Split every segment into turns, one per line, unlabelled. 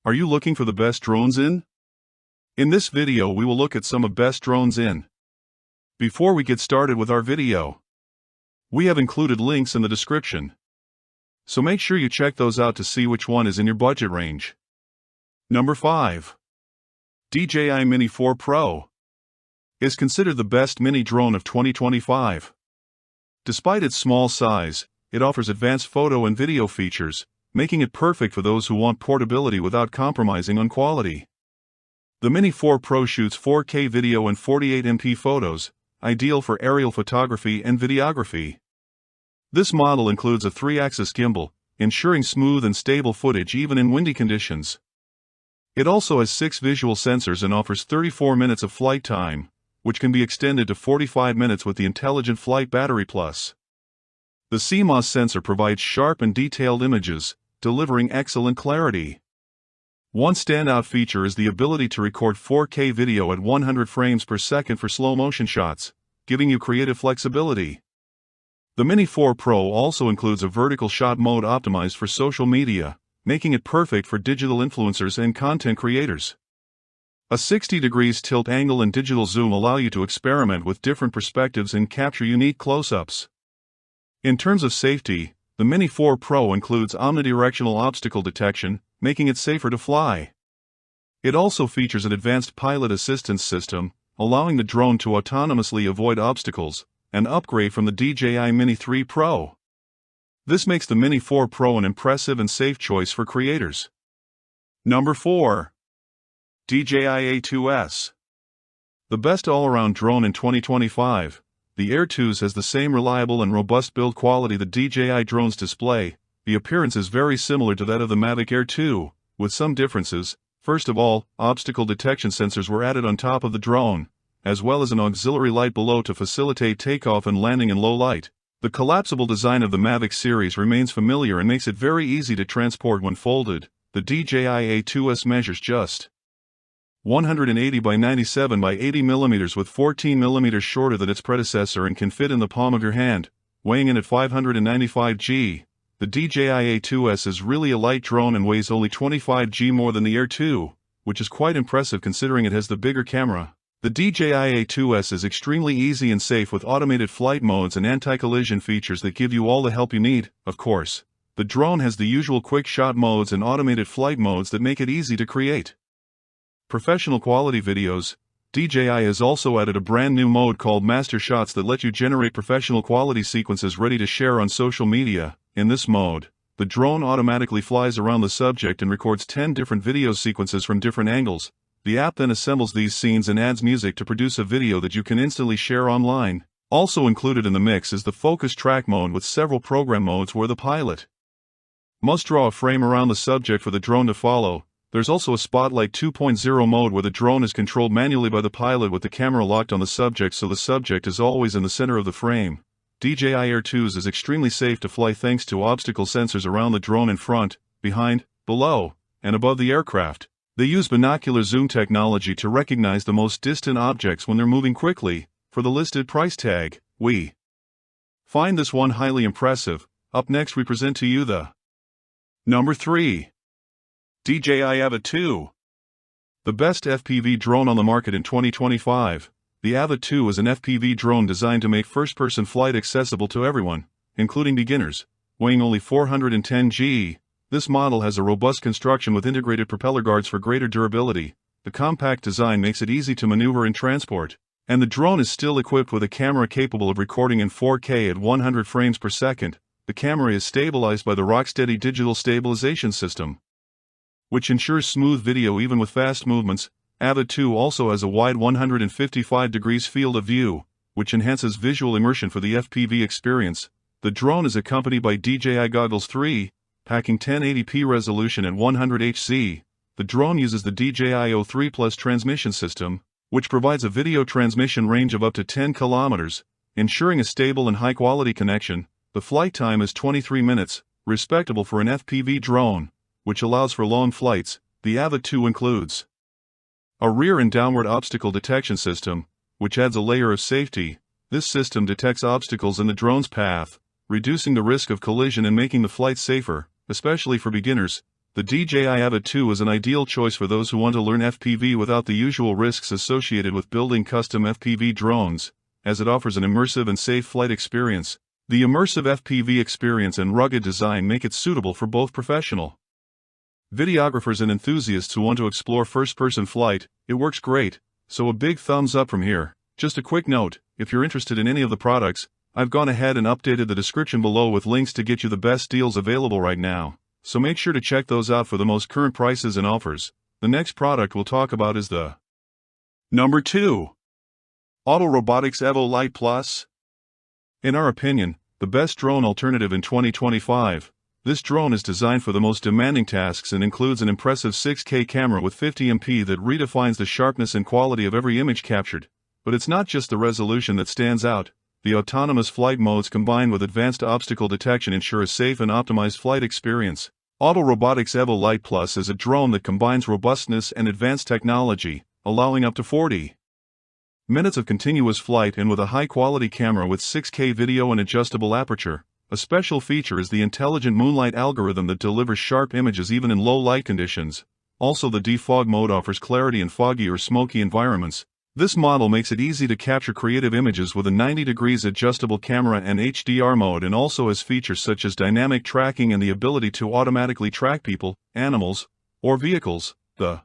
Are you looking for the best drones in? In this video we will look at some of best drones in. Before we get started with our video, we have included links in the description, so make sure you check those out to see which one is in your budget range. Number 5. DJI Mini4 Pro is considered the best mini drone of 2025. Despite its small size, it offers advanced photo and video features, making it perfect for those who want portability without compromising on quality. The Mini4 Pro shoots 4K video and 48MP photos, ideal for aerial photography and videography. This model includes a 3-axis gimbal, ensuring smooth and stable footage even in windy conditions. It also has 6 visual sensors and offers 34 minutes of flight time, which can be extended to 45 minutes with the Intelligent Flight Battery Plus. The CMOS sensor provides sharp and detailed images, delivering excellent clarity. One standout feature is the ability to record 4K video at 100 frames per second for slow-motion shots, giving you creative flexibility. The Mini4 Pro also includes a vertical shot mode optimized for social media, making it perfect for digital influencers and content creators. A 60 degrees tilt angle and digital zoom allow you to experiment with different perspectives and capture unique close-ups. In terms of safety, the Mini4 Pro includes omnidirectional obstacle detection, making it safer to fly. It also features an advanced pilot assistance system, allowing the drone to autonomously avoid obstacles, an upgrade from the DJI Mini4 Pro. This makes the Mini4 Pro an impressive and safe choice for creators. Number 4. DJI A2S. The best all-around drone in 2025. The Air 2s has the same reliable and robust build quality the DJI drones display. The appearance is very similar to that of the Mavic Air 2, with some differences. First of all, obstacle detection sensors were added on top of the drone, as well as an auxiliary light below to facilitate takeoff and landing in low light. The collapsible design of the Mavic series remains familiar and makes it very easy to transport when folded. The DJI A2S measures just 180 by 97 by 80 mm with 14 mm shorter than its predecessor and can fit in the palm of your hand, weighing in at 595 g. The DJI A2S is really a light drone and weighs only 25 g more than the Air 2, which is quite impressive considering it has the bigger camera. The DJI A2S is extremely easy and safe with automated flight modes and anti-collision features that give you all the help you need. Of course, the drone has the usual quick shot modes and automated flight modes that make it easy to create professional quality videos. DJI has also added a brand new mode called Master Shots that let you generate professional quality sequences ready to share on social media. In this mode, the drone automatically flies around the subject and records 10 different video sequences from different angles. The app then assembles these scenes and adds music to produce a video that you can instantly share online. Also included in the mix is the focus track mode with several program modes where the pilot must draw a frame around the subject for the drone to follow. There's also a Spotlight 2.0 mode where the drone is controlled manually by the pilot with the camera locked on the subject so the subject is always in the center of the frame. DJI Air 2s is extremely safe to fly thanks to obstacle sensors around the drone in front, behind, below, and above the aircraft. They use binocular zoom technology to recognize the most distant objects when they're moving quickly. For the listed price tag, we find this one highly impressive. Up next we present to you the Number 3. DJI Avat 2. The best FPV drone on the market in 2025. The Avat 2 is an FPV drone designed to make first-person flight accessible to everyone, including beginners. Weighing only 410 g, this model has a robust construction with integrated propeller guards for greater durability. The compact design makes it easy to maneuver and transport, and the drone is still equipped with a camera capable of recording in 4K at 100 frames per second. The camera is stabilized by the Rocksteady digital stabilization system, which ensures smooth video even with fast movements. Avat 2 also has a wide 155 degrees field of view, which enhances visual immersion for the FPV experience. The drone is accompanied by DJI Goggles 3, packing 1080p resolution at 100 Hz. The drone uses the DJI O3 Plus transmission system, which provides a video transmission range of up to 10 kilometers, ensuring a stable and high-quality connection. The flight time is 23 minutes, respectable for an FPV drone, which allows for long flights. The Avat 2 includes a rear and downward obstacle detection system, which adds a layer of safety. This system detects obstacles in the drone's path, reducing the risk of collision and making the flight safer, especially for beginners. The DJI Avat 2 is an ideal choice for those who want to learn FPV without the usual risks associated with building custom FPV drones, as it offers an immersive and safe flight experience. The immersive FPV experience and rugged design make it suitable for both professional videographers and enthusiasts who want to explore first-person flight. It works great, so a big thumbs up from here. Just a quick note, if you're interested in any of the products, I've gone ahead and updated the description below with links to get you the best deals available right now, so make sure to check those out for the most current prices and offers. The next product we'll talk about is the Number 2. Autel Robotics Evolite Plus. In our opinion, the best drone alternative in 2025. This drone is designed for the most demanding tasks and includes an impressive 6K camera with 50MP that redefines the sharpness and quality of every image captured. But it's not just the resolution that stands out. The autonomous flight modes combined with advanced obstacle detection ensure a safe and optimized flight experience. Autel Robotics Evolite Plus is a drone that combines robustness and advanced technology, allowing up to 40 minutes of continuous flight and with a high-quality camera with 6K video and adjustable aperture. A special feature is the intelligent moonlight algorithm that delivers sharp images even in low light conditions. Also, the defog mode offers clarity in foggy or smoky environments. This model makes it easy to capture creative images with a 90 degrees adjustable camera and HDR mode, and also has features such as dynamic tracking and the ability to automatically track people, animals, or vehicles. The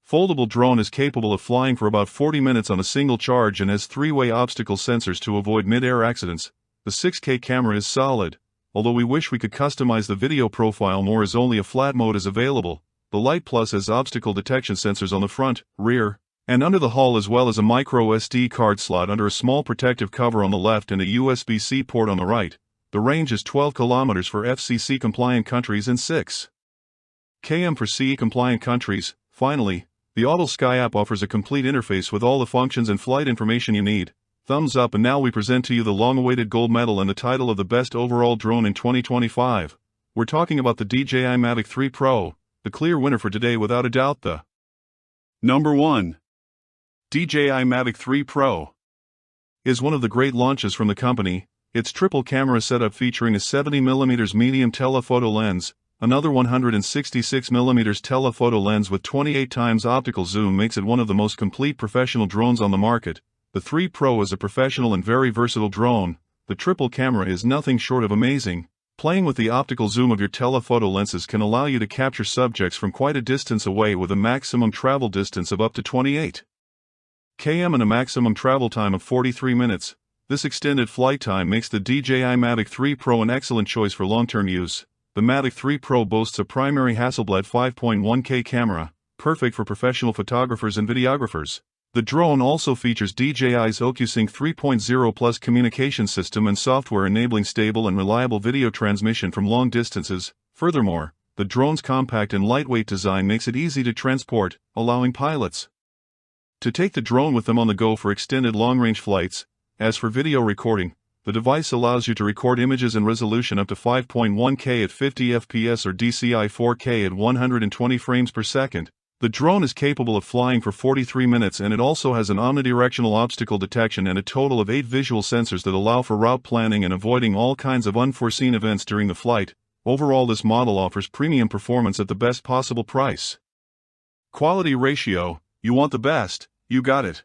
foldable drone is capable of flying for about 40 minutes on a single charge and has three-way obstacle sensors to avoid mid-air accidents. The 6K camera is solid, although we wish we could customize the video profile more as only a flat mode is available. The Lite Plus has obstacle detection sensors on the front, rear, and under the hull, as well as a micro SD card slot under a small protective cover on the left and a USB-C port on the right. The range is 12 kilometers for FCC-compliant countries and 6 km for CE-compliant countries. Finally, the Autel Sky app offers a complete interface with all the functions and flight information you need. Thumbs up, and now we present to you the long-awaited gold medal and the title of the best overall drone in 2025. We're talking about the DJI Mavic 3 Pro, the clear winner for today without a doubt. The Number 1. DJI Mavic 3 Pro is one of the great launches from the company. Its triple camera setup featuring a 70mm medium telephoto lens, another 166mm telephoto lens with 28x optical zoom makes it one of the most complete professional drones on the market. The 3 Pro is a professional and very versatile drone. The triple camera is nothing short of amazing. Playing with the optical zoom of your telephoto lenses can allow you to capture subjects from quite a distance away with a maximum travel distance of up to 28 km and a maximum travel time of 43 minutes. This extended flight time makes the DJI Mavic 3 Pro an excellent choice for long-term use. The Mavic 3 Pro boasts a primary Hasselblad 5.1K camera, perfect for professional photographers and videographers. The drone also features DJI's OcuSync 3.0 Plus communication system and software enabling stable and reliable video transmission from long distances. Furthermore, the drone's compact and lightweight design makes it easy to transport, allowing pilots to take the drone with them on the go for extended long-range flights. As for video recording, the device allows you to record images in resolution up to 5.1K at 50 FPS or DCI 4K at 120 frames per second. The drone is capable of flying for 43 minutes, and it also has an omnidirectional obstacle detection and a total of 8 visual sensors that allow for route planning and avoiding all kinds of unforeseen events during the flight. Overall, this model offers premium performance at the best possible price. Quality ratio: you want the best, you got it.